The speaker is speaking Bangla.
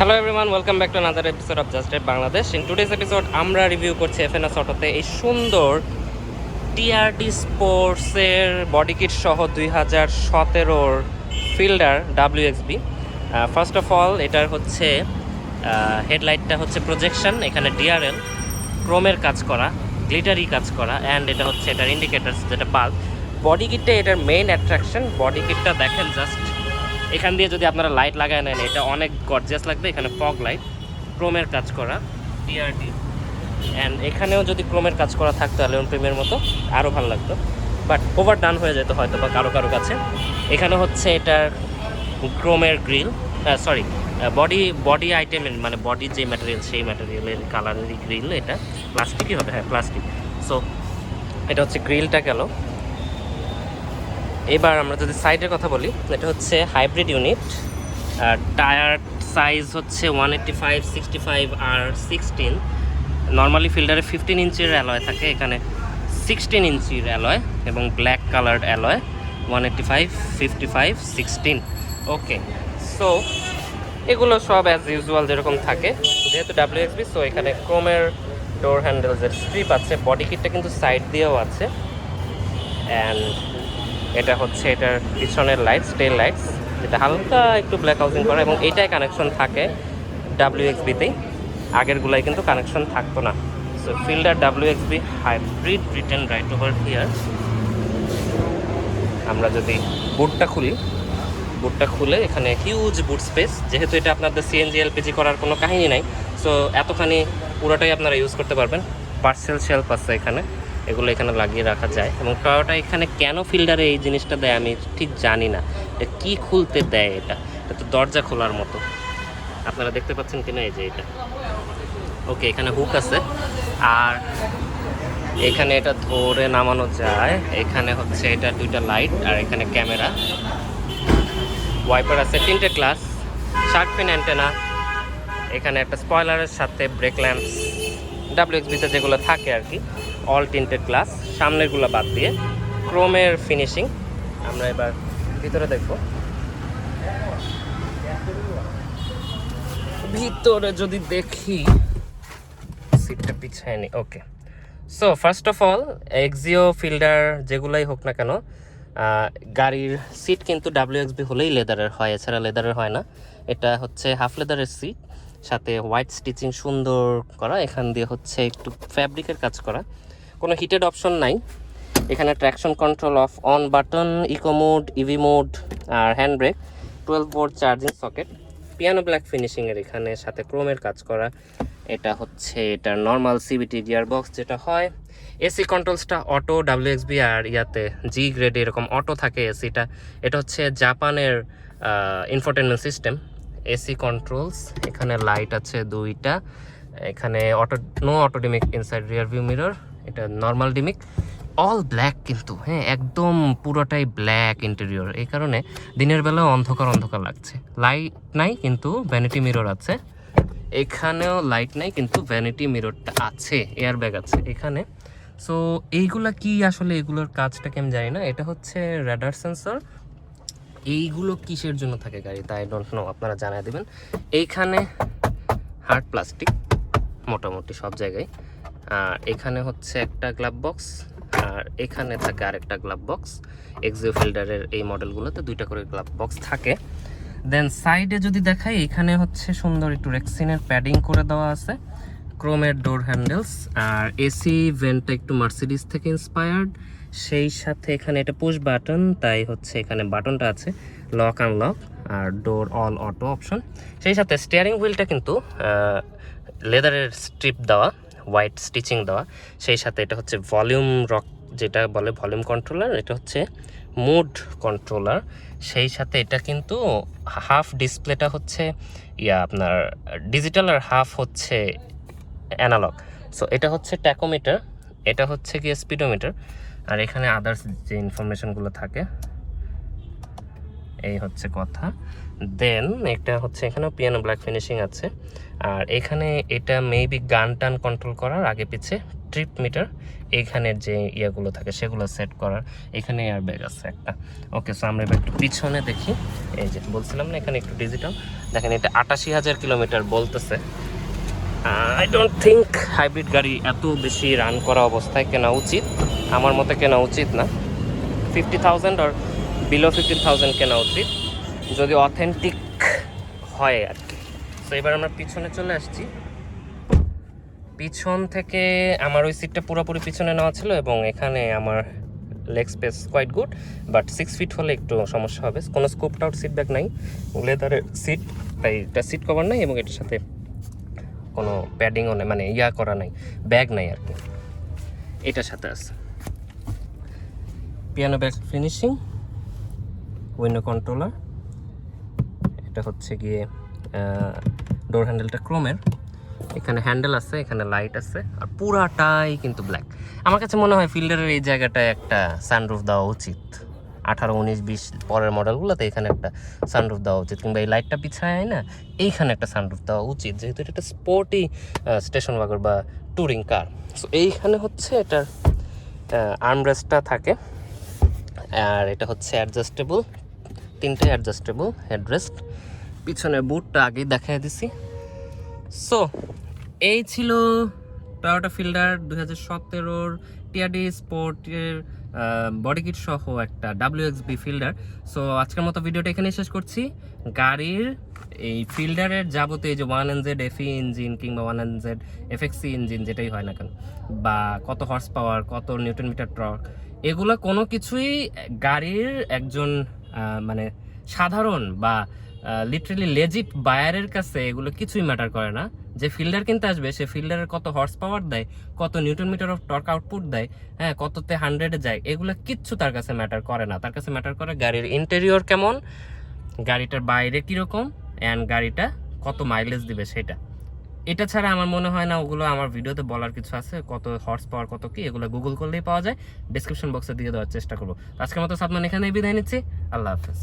Hello everyone, welcome back to another episode of Just Red Bangladesh. In today's episode, আমরা রিভিউ করছি FnS Autoতে এই সুন্দর TRD স্পোর্টসের বডি কিট সহ 2017-র Fielder WXB। First of all এটার হচ্ছে হেডলাইটটা হচ্ছে প্রজেকশন, এখানে DRL ক্রোমের কাজ করা, গ্লিটারি কাজ করা, অ্যান্ড এটা হচ্ছে এটার ইন্ডিকেটার্স যেটা বাল্ব। বডি কিটটা এটার মেইন অ্যাট্রাকশন। বডি কিটটা দেখেন জাস্ট, এখান দিয়ে যদি আপনারা লাইট লাগায় নেন এটা অনেক গর্জিয়াস লাগবে। এখানে ফগ লাইট, ক্রোমের কাজ করা, TRD, অ্যান্ড এখানেও যদি ক্রোমের কাজ করা থাকতো অ্যালুমিনিয়াম প্রিমের মতো আরও ভালো লাগতো, বাট ওভার ডান হয়ে যেত হয়তো বা কারো কাছে। এখানে হচ্ছে এটার ক্রোমের গ্রিল, বডি আইটেমের মানে বডির যে ম্যাটেরিয়াল সেই ম্যাটেরিয়ালের কালারেরই গ্রিল। এটা প্লাস্টিকই হবে, হ্যাঁ প্লাস্টিক। সো এটা হচ্ছে গ্রিলটা গেল। এবার আমরা যদি সাইডের কথা বলি, এটা হচ্ছে হাইব্রিড ইউনিট। টায়ার সাইজ হচ্ছে 185, 65 আর 16। নর্মালি ফিল্ডারে 15 ইঞ্চির অ্যালয় থাকে, এখানে 16 ইঞ্চির অ্যালয় এবং ব্ল্যাক কালার্ড অ্যালয়। 185, 55, 16। ওকে, সো এগুলো সব অ্যাজ ইউজুয়াল যেরকম থাকে। যেহেতু WXB, সো এখানে ক্রোমের ডোর হ্যান্ডেলসের স্ট্রিপ আছে। বডি কিটটা কিন্তু সাইড দিয়েও আছে। অ্যান্ড এটা হচ্ছে এটার পিছনের লাইটস, টেল লাইটস, যেটা হালকা একটু ব্ল্যাক হাউসিং করা, এবং এইটাই কানেকশন থাকে WXB-তেই। আগেরগুলাই কিন্তু কানেকশন থাকতো না। So fielder WXB hybrid written right over here. আমরা যদি বুটটা খুলে এখানে হিউজ বুট স্পেস। যেহেতু এটা আপনাদের CNG LPG করার কোনো কাহিনী নাই, সো এতখানি পুরোটাই আপনারা ইউজ করতে পারবেন। পার্সেল শেলফ আছে এখানে, এগুলো এখানে লাগিয়ে রাখা যায়। এবং টয়োটা এখানে কেন ফিল্ডারে এই জিনিসটা দেয় আমি ঠিক জানি না, কি খুলতে দেয় এটা তো দরজা খোলার মতো। আপনারা দেখতে পাচ্ছেন কিনা, এই যে এটা। ওকে, এখানে হুক আছে, আর এখানে এটা ধরে নামানো যায়। এখানে হচ্ছে এটা দুইটা লাইট, আর এখানে ক্যামেরা, ওয়াইপার আছে, তিনটে গ্লাস, শার্ক ফিন অ্যান্টেনা, এখানে একটা স্পয়লারের সাথে ব্রেক ল্যাম্পস, WXB-তে যেগুলো থাকে আর কি, অল টিন্টেড গ্লাস, সামনেরগুলো বাদ দিয়ে ক্রোমের ফিনিশিং। আমরা এবার ভিতরে দেখব। ভিতরে যদি দেখি, সিটটা পিছায় নি। Okay, so first of all Axio Fielder যেগুলাই হোক না কেন, গাড়ির সিট কিন্তু WXB হলেই লেদারের হয়, এছাড়া লেদারের হয় না। এটা হচ্ছে হাফ লেদারের সিট, সাথে হোয়াইট স্টিচিং সুন্দর করা। এখান দিয়ে হচ্ছে একটু ফ্যাব্রিকের কাজ করা। কোনো হিটেড অপশন নাই। এখানে traction control, off on button, eco mode, EV mode, আর hand brake, 12 volt charging socket, piano black ফিনিশিংয়ের এখানে সাথে ক্রোমের কাজ করা। এটা হচ্ছে এটার নর্মাল CVT গিয়ার বক্স যেটা হয়। এসি কন্ট্রোলসটা অটো, WXB আর ইয়াতে G গ্রেডে এরকম অটো থাকে এসিটা। এটা হচ্ছে জাপানের ইনফোটেনমেন্ট সিস্টেম। এসি কন্ট্রোলস, এখানে লাইট আছে দুইটা, এখানে no auto dimming inside rear view mirror, এটা নর্মাল ডিমিক। অল ব্ল্যাক কিন্তু, হ্যাঁ একদম পুরোটাই ব্ল্যাক ইন্টেরিয়র। এই কারণে দিনের বেলা অন্ধকার লাগছে। লাইট নাই কিন্তু ভ্যানিটি মিরর আছে। এখানেও লাইট নাই কিন্তু ভ্যানিটি মিররটা আছে, এয়ার ব্যাগ আছে এখানে। সো এইগুলা কি আসলে, এগুলোর কাজটা কি আমি জানি না। এটা হচ্ছে রেডার সেন্সর। এইগুলো কিসের জন্য থাকে গাড়িতে আই ডোন্ট নো, আপনারা জানাই দেবেন। এইখানে হার্ড প্লাস্টিক মোটামুটি সব জায়গায়। আর এখানে হচ্ছে একটা গ্লাভ বক্স, আর এখানে থাকে আরেকটা গ্লাভ বক্স। এক্সিও ফিল্ডারের এই মডেলগুলোতে দুইটা করে গ্লাভ বক্স থাকে। দেন সাইডে যদি দেখাই, এখানে হচ্ছে সুন্দর একটু রেক্সিনের প্যাডিং করে দেওয়া আছে, ক্রোমের ডোর হ্যান্ডেলস, আর এসি ভেন্টটা একটু মার্সিডিজ থেকে ইন্সপায়ার্ড। সেই সাথে এখানে এটা পুশ বাটন, তাই হচ্ছে এখানে বাটনটা আছে লক আনলক, আর ডোর অল অটো অপশন। সেই সাথে স্টিয়ারিং হুইলটা কিন্তু লেদারের স্ট্রিপ দেওয়া, হোয়াইট স্টিচিং দেওয়া। সেই সাথে এটা হচ্ছে ভলিউম রক যেটা বলে, ভলিউম কন্ট্রোলার। এটা হচ্ছে মুড কন্ট্রোলার। সেই সাথে এটা কিন্তু হাফ ডিসপ্লেটা হচ্ছে আপনার ডিজিটাল, আর হাফ হচ্ছে অ্যানালগ। সো এটা হচ্ছে ট্যাকোমিটার, এটা হচ্ছে কি স্পিডোমিটার, আর এখানে আদার্স যে ইনফরমেশনগুলো থাকে এই হচ্ছে কথা। দেন এটা হচ্ছে এখানেও পিয়ানো ব্ল্যাক ফিনিশিং আছে। আর এখানে এটা মেবি গান টান কন্ট্রোল করার, আগে পিছে ট্রিপ মিটার, এইখানের যে ইয়েগুলো থাকে সেগুলো সেট করার। এখানে এয়ার ব্যাগ আছে একটা। ওকে, সো আমরা এবার একটু পিছনে দেখি। এই যে বলছিলাম না এখানে একটু ডিজিটাল, দেখেন এটা 88,000 কিলোমিটার বলতেছে। আই ডোন্ট থিঙ্ক হাইব্রিড গাড়ি এত বেশি রান করা অবস্থায় কেনা উচিত, আমার মতে কেনা উচিত না। 50,000 আর বিলো 15,000 কেনা উচিত যদি অথেন্টিক হয় আর কি। তো এবার আমরা পিছনে চলে আসছি। পিছন থেকে আমার ওই সিটটা পুরোপুরি পিছনে নেওয়া ছিল এবং এখানে আমার leg space quite good, but 6 feet হলে একটু সমস্যা হবে। কোনো স্কুপড আউট সিট ব্যাগ নাই, লেদারের সিট, তাই এটা সিট কভার নাই এবং এটার সাথে কোনো প্যাডিংও নেই, মানে ইয়া করা নাই, ব্যাগ নাই আর কি। এটার সাথে আছে piano bag finishing, window controller, এটা হচ্ছে গিয়ে ডোর হ্যান্ডেলটা ক্রোমের, এখানে হ্যান্ডেল আছে, এখানে লাইট আছে, আর পুরাটাই কিন্তু ব্ল্যাক। আমার কাছে মনে হয় ফিল্ডারের এই জায়গাটায় একটা সানরুফ দেওয়া উচিত। 18, 19, 20 পরের মডেলগুলোতে এখানে একটা সানরুফ দেওয়া উচিত, কিংবা এই লাইটটা পিছায় না, এইখানে একটা সানরুফ দেওয়া উচিত, যেহেতু এটা একটা স্পোর্টি স্টেশন ওয়াগন বা ট্যুরিং কার। সো এইখানে হচ্ছে এটার আর্মরেস্টটা থাকে, আর এটা হচ্ছে অ্যাডজাস্টেবল, 3টে অ্যাডজাস্টেবল হেডরেস্ট। পিছনের বুটটা আগেই দেখাই দিছি। সো এই ছিল টয়োটা ফিল্ডার 2017-র টিআরডি স্পোর্টের বডি কিট সহ একটা WXB ফিল্ডার। সো আজকের মতো ভিডিওটা এখানে শেষ করছি। গাড়ির এই ফিল্ডারের যাবতীয় যে 1NZ FE ইঞ্জিন কিংবা 1NZ FXC ইঞ্জিন যেটাই হয় না কেন, বা কত হর্স পাওয়ার, কত নিউটন মিটার টর্ক, এগুলো কোনো কিছুই গাড়ির একজন মানে সাধারণ বা লিটারেলি লেজিট বায়ারের কাছে এগুলো কিছুই ম্যাটার করে না। যে ফিল্ডার কিনতে আসবে সে ফিল্ডারের কত হর্স পাওয়ার দেয়, কত newton metre of torque output দেয়, হ্যাঁ কততে 100-এ যায়, এগুলো কিচ্ছু তার কাছে ম্যাটার করে না। তার কাছে ম্যাটার করে গাড়ির ইন্টেরিয়র কেমন, গাড়িটার বাইরে কীরকম, অ্যান্ড গাড়িটা কত মাইলেজ দিবে সেটা। এটা ছাড়া আমার মনে হয় না ওগুলো আমার ভিডিওতে বলার কিছু আছে। কত হর্স পাওয়ার কত কি, এগুলো গুগল করলেই পাওয়া যায়, ডিসক্রিপশন বক্সে দিয়ে দেওয়ার চেষ্টা করবো। আজকের মতো সাদমান এখানেই বিদায় নিচ্ছি। আল্লাহ হাফেজ।